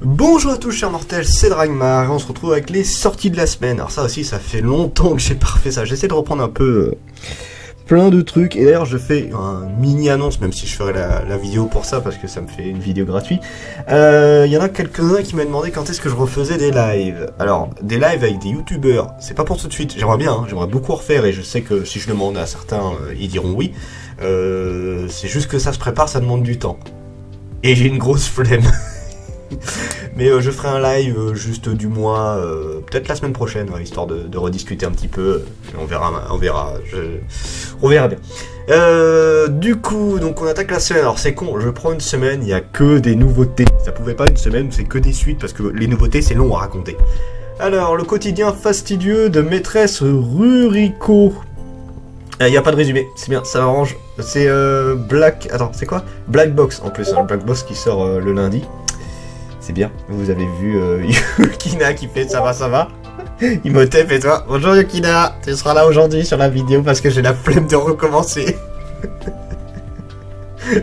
Bonjour à tous chers mortels, c'est Dragmar et on se retrouve avec les sorties de la semaine. Alors ça aussi, ça fait longtemps que j'ai pas refait ça, j'essaie de reprendre un peu plein de trucs. Et d'ailleurs je fais un mini annonce, même si je ferai la vidéo pour ça parce que ça me fait une vidéo gratuite. Il y en a quelques-uns qui m'ont demandé quand est-ce que je refaisais des lives. Alors des lives avec des youtubeurs, c'est pas pour tout de suite, j'aimerais bien, j'aimerais beaucoup refaire. Et je sais que si je demande à certains, ils diront oui. C'est juste que ça se prépare, ça demande du temps. Et j'ai une grosse flemme. Mais je ferai un live juste du mois, peut-être la semaine prochaine, histoire de rediscuter un petit peu. On verra bien. Du coup, donc on attaque la semaine. Alors c'est con, je prends une semaine, il n'y a que des nouveautés. Ça pouvait pas une semaine où c'est que des suites, parce que les nouveautés c'est long à raconter. Alors, le quotidien fastidieux de maîtresse Ruriko. Il n'y a pas de résumé, c'est bien, ça m'arrange. C'est Black... Attends, c'est quoi Black Box en plus, Black Box qui sort le lundi. C'est bien, vous avez vu Yukina qui fait ça va. Il me tape et toi, bonjour Yukina, tu seras là aujourd'hui sur la vidéo parce que j'ai la flemme de recommencer.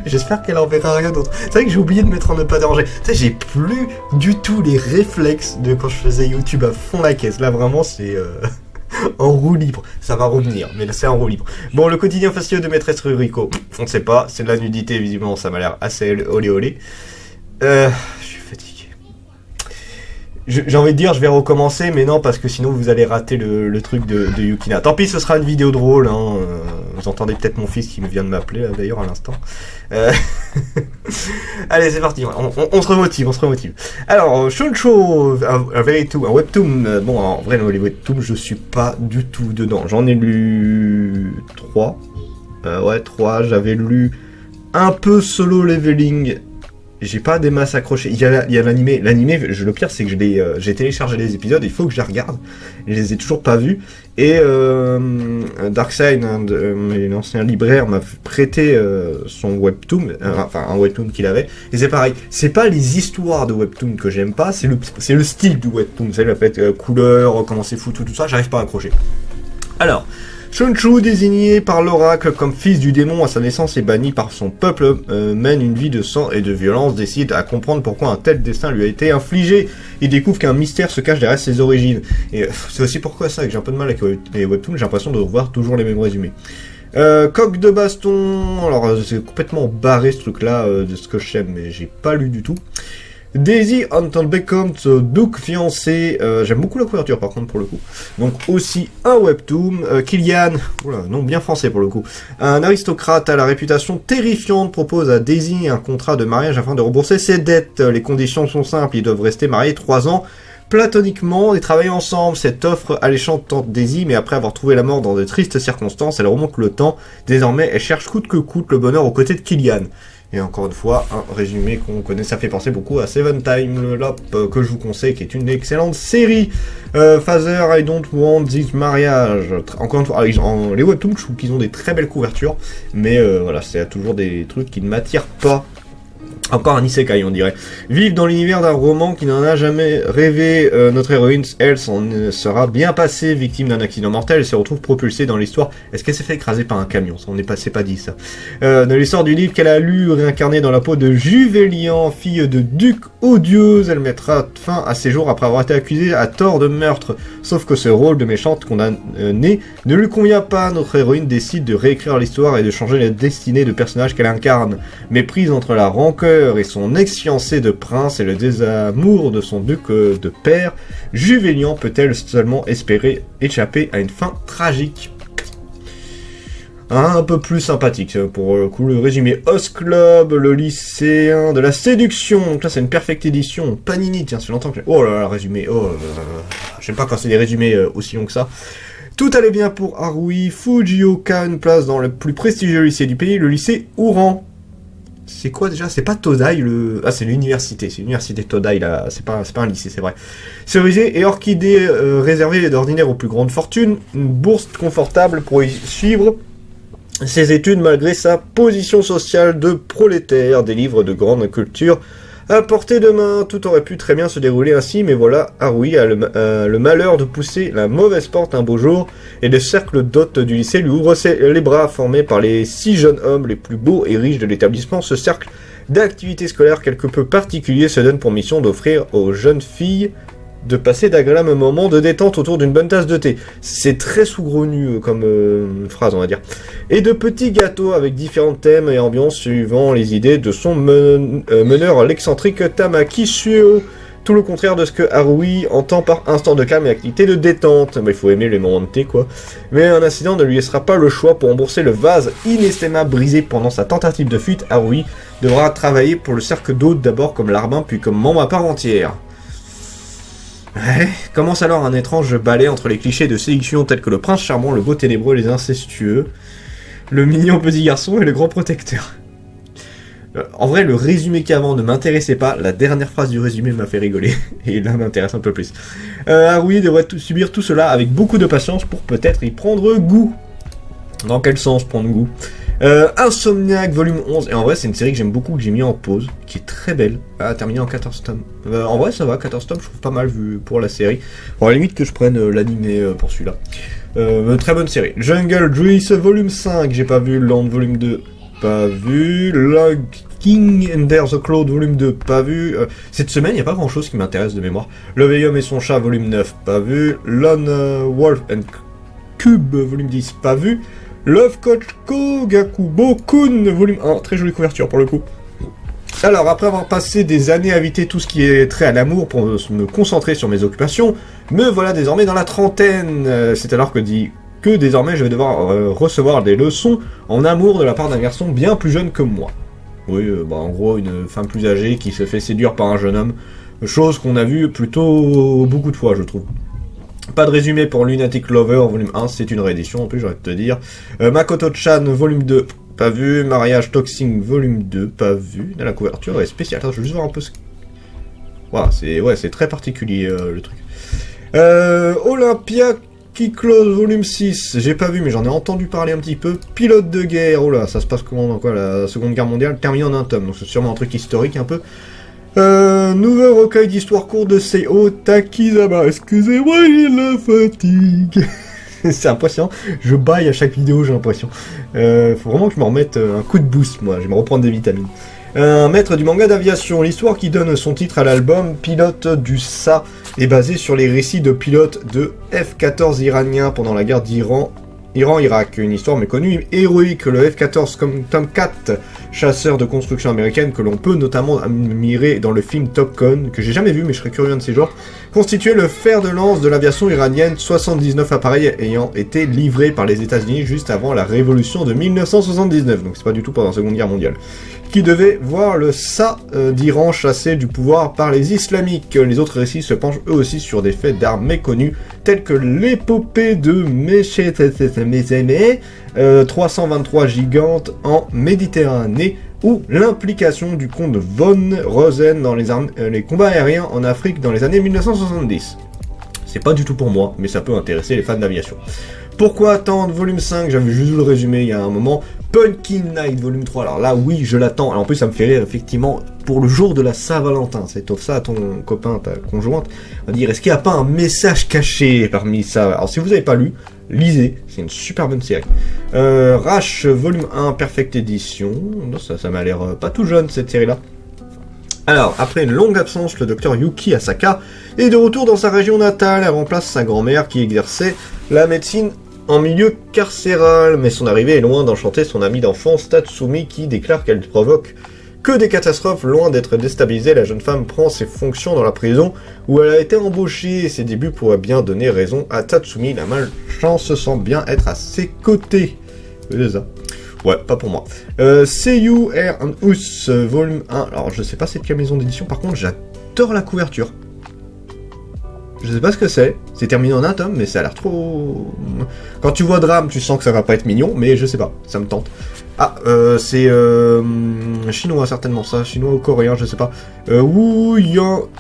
J'espère qu'elle en verra rien d'autre. C'est vrai que j'ai oublié de mettre en ne pas déranger. Tu sais, j'ai plus du tout les réflexes de quand je faisais YouTube à fond la caisse. Là vraiment c'est... en roue libre, ça va revenir, mais là c'est en roue libre. Bon, le quotidien fastidieux de maîtresse Ruriko, on ne sait pas, c'est de la nudité visiblement, ça m'a l'air assez olé. Je suis fatigué. J'ai envie de dire je vais recommencer, mais non, parce que sinon vous allez rater le truc de Yukina. Tant pis, ce sera une vidéo drôle, hein. Vous entendez peut-être mon fils qui me vient de m'appeler d'ailleurs à l'instant. Allez, c'est parti, on se remotive. Alors, Shoujo, un webtoon. Bon, en vrai, les webtoons, je suis pas du tout dedans. J'en ai lu 3. 3. J'avais lu un peu Solo Leveling. J'ai pas des masses accrochées. Il y a l'animé. L'animé, le pire, c'est que j'ai téléchargé les épisodes. Il faut que je les regarde. Je les ai toujours pas vus. Et Darkseid, l'ancien libraire, m'a prêté son webtoon, un webtoon qu'il avait. Et c'est pareil. C'est pas les histoires de webtoon que j'aime pas. C'est le style du webtoon. C'est le fait couleur, comment c'est foutu, tout ça. J'arrive pas à accrocher. Alors. Shunchu, désigné par l'oracle comme fils du démon à sa naissance et banni par son peuple, mène une vie de sang et de violence, décide à comprendre pourquoi un tel destin lui a été infligé. Il découvre qu'un mystère se cache derrière ses origines. Et c'est aussi pourquoi ça que j'ai un peu de mal avec les webtoons, j'ai l'impression de revoir toujours les mêmes résumés. Coq de baston, alors c'est complètement barré ce truc-là de ce que j'aime, mais j'ai pas lu du tout. Daisy Anton Becomes Duke fiancé, j'aime beaucoup la couverture par contre pour le coup. Donc aussi un webtoon, Kylian, nom bien français pour le coup, un aristocrate à la réputation terrifiante propose à Daisy un contrat de mariage afin de rembourser ses dettes. Les conditions sont simples, ils doivent rester mariés 3 ans platoniquement et travailler ensemble. Cette offre alléchante tente Daisy, mais après avoir trouvé la mort dans de tristes circonstances, elle remonte le temps. Désormais, elle cherche coûte que coûte le bonheur aux côtés de Kylian. Et encore une fois, un résumé qu'on connaît, ça fait penser beaucoup à Seven Time Lop, que je vous conseille, qui est une excellente série. Father, I don't want this marriage. Encore une fois, les webtoons, je trouve qu'ils ont des très belles couvertures, mais voilà, c'est toujours des trucs qui ne m'attirent pas. Encore un isekai, on dirait. Vivre dans l'univers d'un roman qui n'en a jamais rêvé. Notre héroïne, elle, s'en sera bien passée, victime d'un accident mortel. Elle se retrouve propulsée dans l'histoire. Est-ce qu'elle s'est fait écraser par un camion? Ça, c'est pas dit, ça. Dans l'histoire du livre qu'elle a lu, réincarnée dans la peau de Juvelian, fille de duc odieuse. Elle mettra fin à ses jours après avoir été accusée à tort de meurtre. Sauf que ce rôle de méchante condamnée ne lui convient pas. Notre héroïne décide de réécrire l'histoire et de changer la destinée de personnage qu'elle incarne. Mais prise entre la rancœur et son ex-fiancé de prince et le désamour de son duc de père, Juvelian peut-elle seulement espérer échapper à une fin tragique? Un peu plus sympathique pour le coup, le résumé. Host Club, le lycéen de la séduction. Donc là c'est une perfecte édition. Panini, tiens, ça fait longtemps que j'ai... Oh là là, résumé. J'aime pas quand c'est des résumés aussi longs que ça. Tout allait bien pour Harui. Fujioka, une place dans le plus prestigieux lycée du pays, le lycée Ouran. C'est quoi déjà? C'est pas Todai, c'est l'université. C'est l'université Todai, là. C'est pas un lycée, c'est vrai. Cerisé et orchidée réservée d'ordinaire aux plus grandes fortunes. Une bourse confortable pour y suivre ses études malgré sa position sociale de prolétaire. Des livres de grande culture à portée de main. Tout aurait pu très bien se dérouler ainsi, mais voilà, Harui a le malheur de pousser la mauvaise porte un beau jour, et le cercle d'hôtes du lycée lui ouvre les bras, formé par les 6 jeunes hommes les plus beaux et riches de l'établissement. Ce cercle d'activités scolaires quelque peu particuliers se donne pour mission d'offrir aux jeunes filles de passer d'agréables moments de détente autour d'une bonne tasse de thé. C'est très sous-grenu comme phrase, on va dire. Et de petits gâteaux avec différents thèmes et ambiances suivant les idées de son meneur, l'excentrique Tamaki Sueo. Tout le contraire de ce que Harui entend par instant de calme et activité de détente. Mais il faut aimer les moments de thé, quoi. Mais un incident ne lui laissera pas le choix pour rembourser le vase inestimable brisé pendant sa tentative de fuite. Harui devra travailler pour le cercle d'autres, d'abord comme larbin, puis comme membre à part entière. Ouais, commence alors un étrange balai entre les clichés de séduction tels que le prince charmant, le beau ténébreux, les incestueux, le mignon petit garçon et le grand protecteur. En vrai, le résumé qu'avant ne m'intéressait pas, la dernière phrase du résumé m'a fait rigoler, et là m'intéresse un peu plus. Harui devrait subir tout cela avec beaucoup de patience pour peut-être y prendre goût. Dans quel sens prendre goût? Insomniac volume 11, et en vrai c'est une série que j'aime beaucoup, que j'ai mis en pause, qui est très belle, terminée en 14 tomes. En vrai ça va, 14 tomes je trouve pas mal vu pour la série. Bon, à la limite que je prenne l'animé pour celui-là. Très bonne série. Jungle Juice volume 5, j'ai pas vu. Land volume 2, pas vu. Log King Under the Cloud volume 2, pas vu. Cette semaine, il n'y a pas grand chose qui m'intéresse de mémoire. Le vieil homme et son chat volume 9, pas vu. Lone Wolf and Cube volume 10, pas vu. Love Coach Gakubo-kun volume 1, très jolie couverture pour le coup. Alors, après avoir passé des années à éviter tout ce qui est trait à l'amour pour me concentrer sur mes occupations, me voilà désormais dans la trentaine. C'est alors que désormais je vais devoir recevoir des leçons en amour de la part d'un garçon bien plus jeune que moi. Oui, en gros, une femme plus âgée qui se fait séduire par un jeune homme. Chose qu'on a vu plutôt beaucoup de fois, je trouve. Pas de résumé pour Lunatic Lover, volume 1, c'est une réédition, en plus, j'aurais de te dire. Makoto-chan, volume 2, pas vu. Mariage Toxing, volume 2, pas vu. La couverture est spéciale. Attends, je vais juste voir un peu ce... Voilà, c'est très particulier, le truc. Olympia qui close, volume 6, j'ai pas vu, mais j'en ai entendu parler un petit peu. Pilote de guerre, oh là, ça se passe comment, dans quoi, la Seconde Guerre mondiale, terminé en un tome, donc c'est sûrement un truc historique un peu. Nouveau recueil d'histoires courtes de Seiho Takizama. Excusez-moi, j'ai la fatigue. C'est impressionnant. Je baille à chaque vidéo, j'ai l'impression. Faut vraiment que je me remette un coup de boost, moi. Je vais me reprendre des vitamines. Un maître du manga d'aviation. L'histoire qui donne son titre à l'album, Pilote du SA, est basée sur les récits de pilotes de F-14 iraniens pendant la guerre Iran-Irak, une histoire méconnue et héroïque. Le F-14 comme Tomcat, chasseur de construction américaine que l'on peut notamment admirer dans le film Top Gun, que j'ai jamais vu mais je serais curieux de ces jours, constituait le fer de lance de l'aviation iranienne, 79 appareils ayant été livrés par les États-Unis juste avant la révolution de 1979, donc c'est pas du tout pendant la Seconde Guerre mondiale, qui devait voir le SA d'Iran chassé du pouvoir par les islamiques. Les autres récits se penchent eux aussi sur des faits d'armes méconnus, tels que l'épopée de Meshet 323 gigantes en Méditerranée, ou l'implication du comte von Rosen dans les combats aériens en Afrique dans les années 1970. C'est pas du tout pour moi, mais ça peut intéresser les fans d'aviation. Pourquoi attendre volume 5? J'avais juste vu le résumé il y a un moment. Pumpkin Night volume 3, alors là oui je l'attends, alors en plus ça me fait rire effectivement pour le jour de la Saint-Valentin, c'est offre ça à ton copain, ta conjointe, on va dire est-ce qu'il n'y a pas un message caché parmi ça? Alors si vous n'avez pas lu, lisez, c'est une super bonne série. Rash volume 1 Perfect Edition, ça m'a l'air pas tout jeune cette série là. Alors, après une longue absence, le docteur Yuki Asaka est de retour dans sa région natale et remplace sa grand-mère qui exerçait la médecine en milieu carcéral, mais son arrivée est loin d'enchanter son amie d'enfance Tatsumi qui déclare qu'elle provoque que des catastrophes. Loin d'être déstabilisée, la jeune femme prend ses fonctions dans la prison où elle a été embauchée et ses débuts pourraient bien donner raison à Tatsumi. La malchance semble bien être à ses côtés. C'est ça. Ouais, pas pour moi. Seiyu Air and Us, volume 1. Alors, je sais pas c'est de quelle maison d'édition, par contre, j'adore la couverture. Je sais pas ce que c'est terminé en un tome, mais ça a l'air trop... Quand tu vois Drame, tu sens que ça va pas être mignon, mais je sais pas, ça me tente. Ah, c'est chinois certainement ça, chinois ou coréen, je sais pas. Wu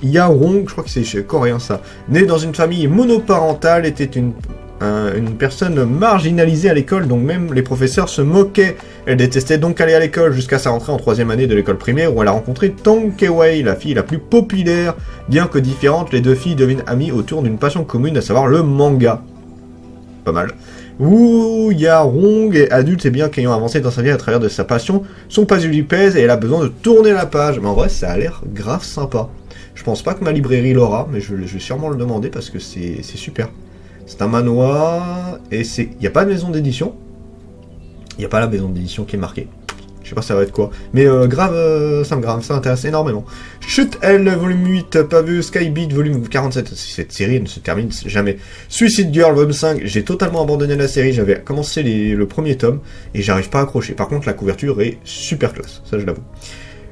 Yarong, je crois que c'est coréen ça. Né dans une famille monoparentale, était une personne marginalisée à l'école, donc même les professeurs se moquaient. Elle détestait donc aller à l'école jusqu'à sa rentrée en 3e année de l'école primaire où elle a rencontré Tong Kewei, la fille la plus populaire. Bien que différentes, les deux filles deviennent amies autour d'une passion commune, à savoir le manga. pas mal. Wu Yarong est adulte et bien qu'ayant avancé dans sa vie à travers de sa passion, son passé lui pèse et elle a besoin de tourner la page. Mais en vrai, ça a l'air grave sympa. Je pense pas que ma librairie l'aura, mais je vais sûrement le demander parce que c'est super. C'est un manoir et il n'y a pas de maison d'édition. Il n'y a pas la maison d'édition qui est marquée. Je sais pas ça va être quoi. Mais ça m'intéresse énormément. Chute L, volume 8, pas vu, Skybeat, volume 47. Cette série ne se termine jamais. Suicide Girl, volume 5. J'ai totalement abandonné la série. J'avais commencé le premier tome et j'arrive pas à accrocher. Par contre, la couverture est super classe. Ça, je l'avoue.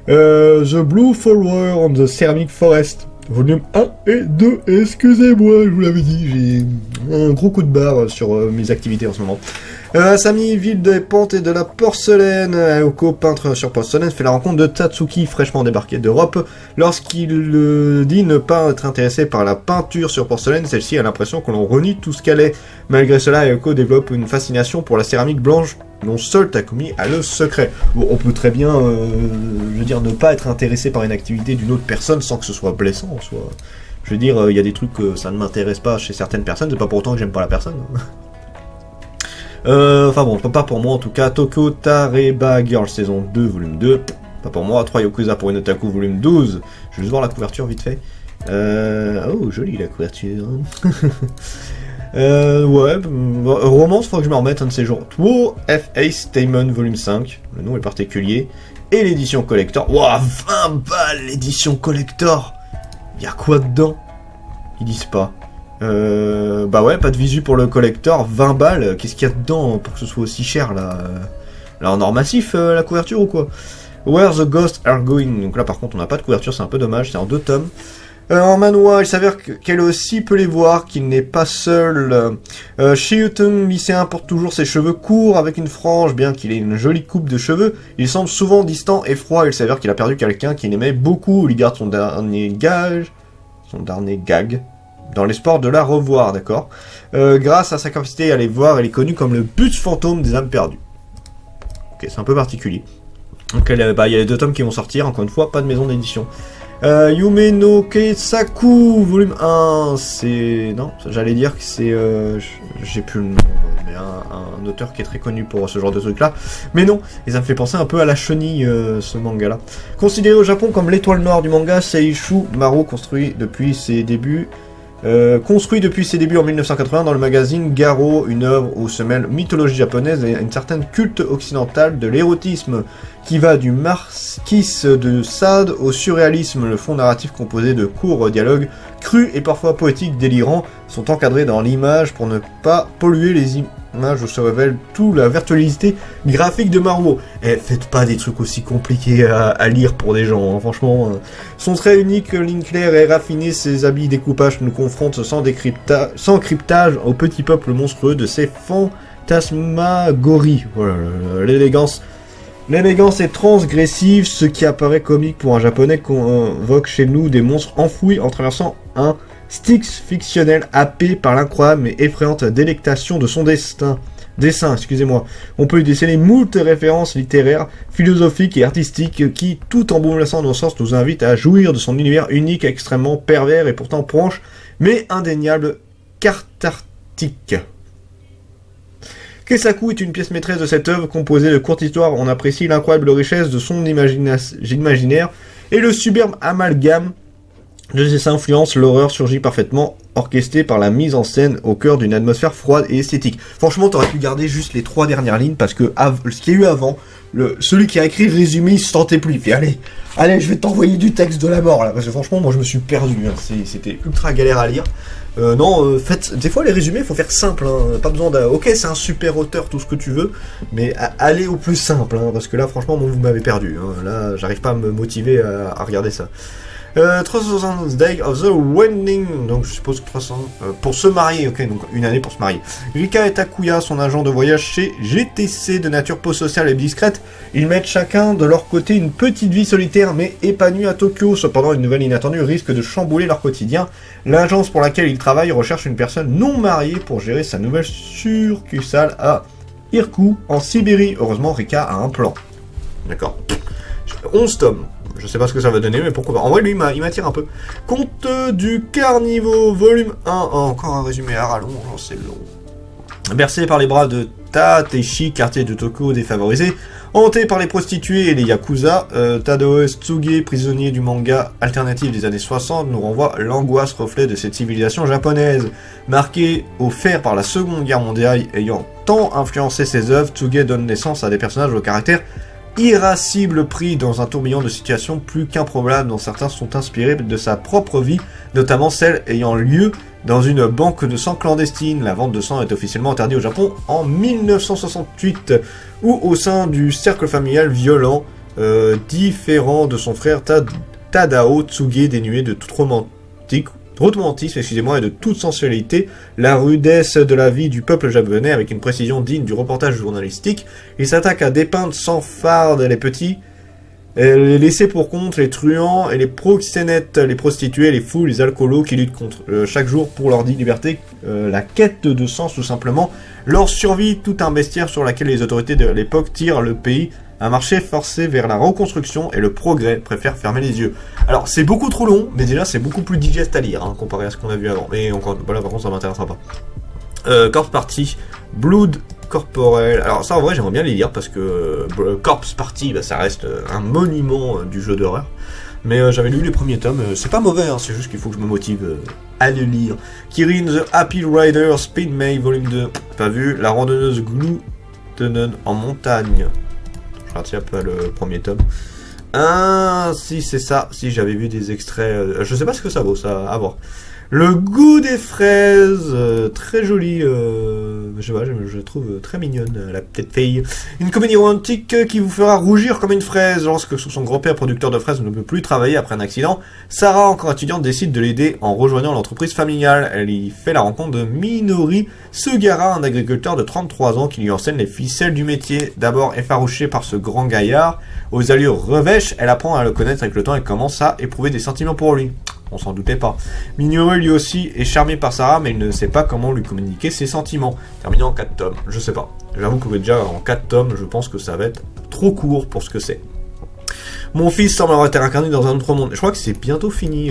The Blue Flower on the Ceramic Forest. Volume 1 et 2. Excusez-moi, je vous l'avais dit. J'ai un gros coup de barre sur mes activités en ce moment. Sami, ville des pentes et de la porcelaine. Aoko, peintre sur porcelaine, fait la rencontre de Tatsuki, fraîchement débarqué d'Europe. Lorsqu'il dit ne pas être intéressé par la peinture sur porcelaine, celle-ci a l'impression que l'on renie tout ce qu'elle est. Malgré cela, Aoko développe une fascination pour la céramique blanche, dont seul Takumi a le secret. Bon, on peut très bien, ne pas être intéressé par une activité d'une autre personne sans que ce soit blessant, soit... Je veux dire, il y a des trucs que ça ne m'intéresse pas chez certaines personnes, c'est pas pour autant que j'aime pas la personne. Enfin bon, pas pour moi en tout cas. Tokyo Tareba Girl saison 2 volume 2. Pas pour moi. 3 Yakuza pour une otaku volume 12. Je vais juste voir la couverture vite fait. Oh, jolie la couverture. Ouais, romance, faut que je me remette un de ces jours. Two F.A. Stamen volume 5. Le nom est particulier. Et l'édition collector. Wouah, 20 balles l'édition collector. Y'a quoi dedans? Ils disent pas. Bah ouais, pas de visu pour le collector, 20 balles, qu'est-ce qu'il y a dedans pour que ce soit aussi cher là? Là en or massif la couverture ou quoi? Where the Ghosts Are Going, donc là par contre on n'a pas de couverture, c'est un peu dommage, c'est en 2 tomes. En manhwa, il s'avère qu'elle aussi peut les voir, qu'il n'est pas seul. Shiutun, lycéen, porte toujours ses cheveux courts avec une frange, bien qu'il ait une jolie coupe de cheveux. Il semble souvent distant et froid, il s'avère qu'il a perdu quelqu'un qu'il aimait beaucoup, il garde son dernier gag, dans l'espoir de la revoir, d'accord. Grâce à sa capacité à les voir, elle est connue comme le bus fantôme des âmes perdues. Ok, c'est un peu particulier. Donc il y a les 2 tomes qui vont sortir, encore une fois, pas de maison d'édition. Yume no Keisaku, volume 1, c'est... Non, j'allais dire que c'est... J'ai plus le nom, mais un auteur qui est très connu pour ce genre de truc-là. Mais non, et ça me fait penser un peu à la chenille, ce manga-là. Considéré au Japon comme l'étoile noire du manga, Seishu Maru, construit depuis ses débuts en 1980 dans le magazine Garo, une œuvre où se mêle mythologie japonaise et une certaine culte occidentale de l'érotisme, qui va du marquis de Sade au surréalisme. Le fond narratif composé de courts dialogues crus et parfois poétiques délirants sont encadrés dans l'image pour ne pas polluer les images où se révèle toute la virtuosité graphique de Maruo. Et faites pas des trucs aussi compliqués à lire pour des gens, hein, franchement. Son trait unique, ligne claire et raffiné, ses habits découpage nous confrontent sans cryptage au petit peuple monstrueux de ces fantasmagories. Voilà, l'élégance est transgressive, ce qui apparaît comique pour un japonais convoque chez nous des monstres enfouis en traversant un Styx fictionnel happé par l'incroyable mais effrayante délectation de son dessin. On peut y déceler moult références littéraires, philosophiques et artistiques qui, tout en bouleversant nos sens, nous invitent à jouir de son univers unique, extrêmement pervers et pourtant proche, mais indéniable, cathartique. Keisaku est une pièce maîtresse de cette œuvre composée de courtes histoires. On apprécie l'incroyable richesse de son imaginaire et le superbe amalgame de ses influences. L'horreur surgit parfaitement, orchestrée par la mise en scène au cœur d'une atmosphère froide et esthétique. Franchement, t'aurais pu garder juste les 3 dernières lignes parce que ce qu'il y a eu avant, celui qui a écrit le résumé, il se tentait plus. Puis allez, je vais t'envoyer du texte de la mort là, parce que franchement, moi je me suis perdu. Hein. C'était ultra galère à lire. Faites, des fois les résumés, il faut faire simple. Hein. Pas besoin ok, c'est un super auteur, tout ce que tu veux, mais allez au plus simple, hein, parce que là, franchement, vous m'avez perdu. Hein. Là, j'arrive pas à me motiver à regarder ça. 300 Days of the Wedding, donc je suppose que 300 pour se marier, ok, donc une année pour se marier. Rika et Takuya, son agent de voyage chez GTC, de nature peu sociale et discrète, ils mettent chacun de leur côté une petite vie solitaire mais épanouie à Tokyo. Cependant, une nouvelle inattendue risque de chambouler leur quotidien. L'agence pour laquelle ils travaillent recherche une personne non mariée pour gérer sa nouvelle succursale à Irkou, en Sibérie. Heureusement, Rika a un plan. D'accord. 11 tomes. Je sais pas ce que ça va donner, mais pourquoi pas. En vrai, lui, il m'attire un peu. Conte du Carniveau, volume 1. Oh, encore un résumé à rallonge, c'est long. Bercé par les bras de Tateshi, quartier de Tokyo défavorisé, hanté par les prostituées et les yakuza, Tadao Tsuge, prisonnier du manga alternatif des années 60, nous renvoie l'angoisse reflet de cette civilisation japonaise. Marquée au fer par la Seconde Guerre mondiale ayant tant influencé ses œuvres, Tsuge donne naissance à des personnages au caractère irascible pris dans un tourbillon de situations plus qu'improbables dont certains sont inspirés de sa propre vie, notamment celle ayant lieu dans une banque de sang clandestine. La vente de sang est officiellement interdite au Japon en 1968, ou au sein du cercle familial violent, différent de son frère Tadao Tsuge, dénué de toute romantisme, et de toute sensualité, la rudesse de la vie du peuple japonais avec une précision digne du reportage journalistique. Il s'attaque à dépeindre sans farde les petits, les laissés pour compte, les truands et les proxénètes, les prostituées, les fous, les alcoolos qui luttent contre chaque jour pour leur liberté, la quête de sens tout simplement, leur survie, tout un bestiaire sur laquelle les autorités de l'époque tirent le pays. Un marché forcé vers la reconstruction et le progrès préfère fermer les yeux. Alors c'est beaucoup trop long, mais déjà c'est beaucoup plus digeste à lire, comparé à ce qu'on a vu avant. Mais encore, voilà, par contre ça m'intéressera pas. Corpse Party, Blood Corporel. Alors ça en vrai j'aimerais bien les lire parce que Corpse Party, ça reste un monument du jeu d'horreur. Mais j'avais lu les premiers tomes, c'est pas mauvais, c'est juste qu'il faut que je me motive à le lire. Kirin the Happy Rider, Speed May, volume 2, pas vu. La randonneuse Glutenon en montagne. Je retiens pas le premier tome. Ah, si c'est ça, si j'avais vu des extraits, je sais pas ce que ça vaut, ça, à voir. Le goût des fraises, très joli, je sais pas, je la trouve très mignonne, la petite fille. Une comédie romantique qui vous fera rougir comme une fraise. Lorsque son grand-père, producteur de fraises, ne peut plus travailler après un accident, Sarah, encore étudiante, décide de l'aider en rejoignant l'entreprise familiale. Elle y fait la rencontre de Minori Sugara, un agriculteur de 33 ans qui lui enseigne les ficelles du métier. D'abord effarouchée par ce grand gaillard, aux allures revêches, elle apprend à le connaître avec le temps et commence à éprouver des sentiments pour lui. On s'en doutait pas. Minori lui aussi est charmé par Sarah, mais il ne sait pas comment lui communiquer ses sentiments. Terminé en 4 tomes, je sais pas. J'avoue que déjà en 4 tomes, je pense que ça va être trop court pour ce que c'est. Mon fils semble avoir été incarné dans un autre monde. Je crois que c'est bientôt fini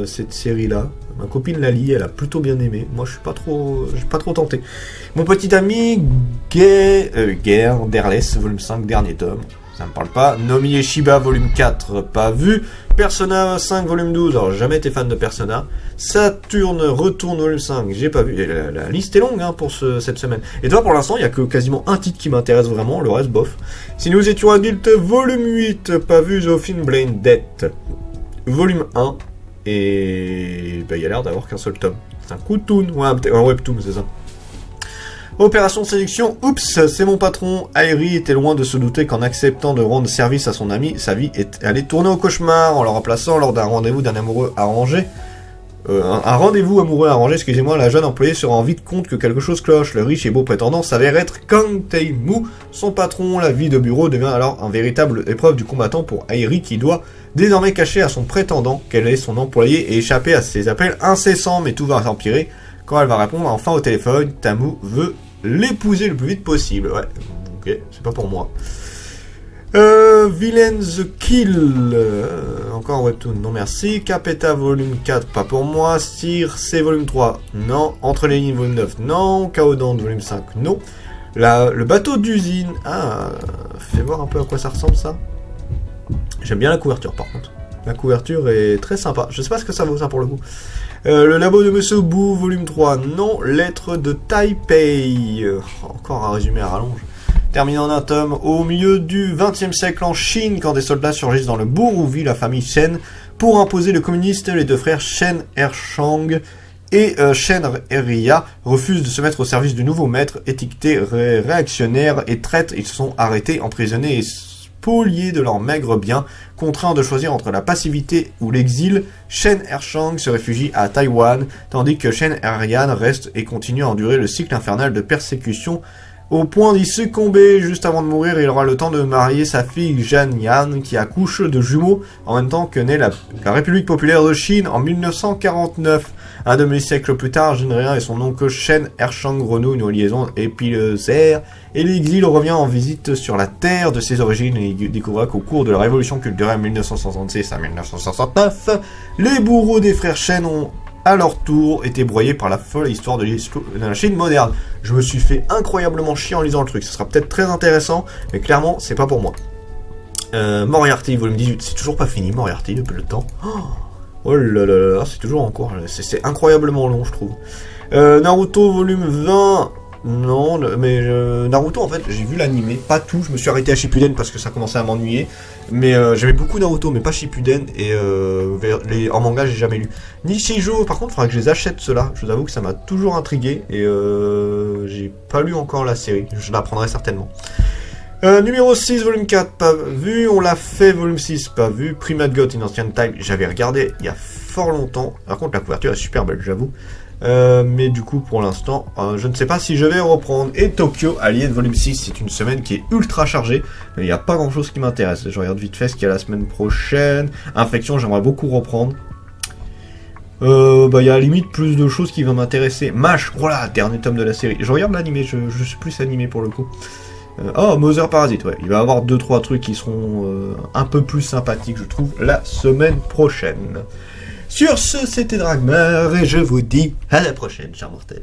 cette série-là. Ma copine la lit, elle a plutôt bien aimé. Moi, je suis pas trop tenté. Mon petit ami Guerre d'Airless, volume 5, dernier tome. Ça me parle pas. Nomi et Shiba, volume 4, pas vu. Persona 5, volume 12, alors jamais été fan de Persona. Saturne retourne, volume 5, j'ai pas vu. Et la liste est longue pour cette semaine. Et toi, pour l'instant, il y a que quasiment un titre qui m'intéresse vraiment, le reste, bof. Si nous étions adultes, volume 8, pas vu. Zofin Blind Death, volume 1. Et il y a l'air d'avoir qu'un seul tome. C'est un cartoon, ouais, un webtoon, c'est ça. Opération séduction, oups, c'est mon patron. Airi était loin de se douter qu'en acceptant de rendre service à son ami, sa vie allait tourner au cauchemar en le remplaçant lors d'un rendez-vous d'un amoureux arrangé. Un rendez-vous amoureux arrangé, excusez-moi, la jeune employée se rend vite compte que quelque chose cloche. Le riche et beau prétendant s'avère être Kang Tae-moo, son patron. La vie de bureau devient alors un véritable épreuve du combattant pour Airi qui doit désormais cacher à son prétendant qu'elle est son employé et échapper à ses appels incessants, mais tout va s'empirer. Quand elle va répondre enfin au téléphone, Tamu veut l'épouser le plus vite possible. Ouais, ok, c'est pas pour moi. Villain's Kill, encore un webtoon, non merci. Capeta volume 4, pas pour moi. Circe volume 3, non. Entre les lignes volume 9, non. Kaodand volume 5, non. Le bateau d'usine, fais voir un peu à quoi ça ressemble ça. J'aime bien la couverture par contre. La couverture est très sympa. Je sais pas ce que ça vaut ça pour le coup. Le labo de Monsieur Bou, volume 3, non. Lettre de Taipei. Encore un résumé à rallonge. Terminé en un tome. Au milieu du XXe siècle en Chine, quand des soldats surgissent dans le bourg où vit la famille Shen pour imposer le communiste, les deux frères Shen Ershang et Shen Eria refusent de se mettre au service du nouveau maître, étiquetés réactionnaires et traîtres. Ils sont arrêtés, emprisonnés et spoliés de leurs maigres biens, contraints de choisir entre la passivité ou l'exil. Shen Ershang se réfugie à Taïwan, tandis que Shen Erian reste et continue à endurer le cycle infernal de persécution. Au point d'y succomber, juste avant de mourir, il aura le temps de marier sa fille Jeanne Yan, qui accouche de jumeaux, en même temps que naît la République populaire de Chine en 1949. Un demi-siècle plus tard, Jeanne Erian et son oncle Shen Ershang renouent une liaison épilosaire, et l'exil revient en visite sur la terre de ses origines, et il découvrira qu'au cours de la révolution culturelle 1966 à 1969, les bourreaux des frères Shen ont à leur tour été broyés par la folle histoire de la Chine moderne. Je me suis fait incroyablement chier en lisant le truc. Ce sera peut-être très intéressant, mais clairement, c'est pas pour moi. Moriarty, volume 18, c'est toujours pas fini, Moriarty, depuis le temps. Oh là là là, c'est toujours en cours, c'est incroyablement long, je trouve. Naruto, volume 20, non, mais Naruto, en fait, j'ai vu l'animé, pas tout, je me suis arrêté à Shippuden parce que ça commençait à m'ennuyer, mais j'aimais beaucoup Naruto, mais pas Shippuden, et en manga, j'ai jamais lu. Nishijo, par contre, il faudra que je les achète, ceux-là, je vous avoue que ça m'a toujours intrigué, et j'ai pas lu encore la série, je la prendrai certainement. Numéro 6, volume 4, pas vu. On l'a fait, volume 6, pas vu. Primate God in Ancient Time, j'avais regardé il y a fort longtemps. Par contre, la couverture est super belle, j'avoue. Mais du coup, pour l'instant, je ne sais pas si je vais reprendre. Et Tokyo Alien, volume 6, c'est une semaine qui est ultra chargée. Mais il n'y a pas grand-chose qui m'intéresse. Je regarde vite fait ce qu'il y a la semaine prochaine. Infection, j'aimerais beaucoup reprendre. Il y a à la limite plus de choses qui vont m'intéresser. MASH, voilà, dernier tome de la série. Je regarde l'animé, je suis plus animé pour le coup. Mother Parasite, ouais. Il va y avoir 2-3 trucs qui seront un peu plus sympathiques, je trouve, la semaine prochaine. Sur ce, c'était Dragmar, et je vous dis à la prochaine, chers mortels.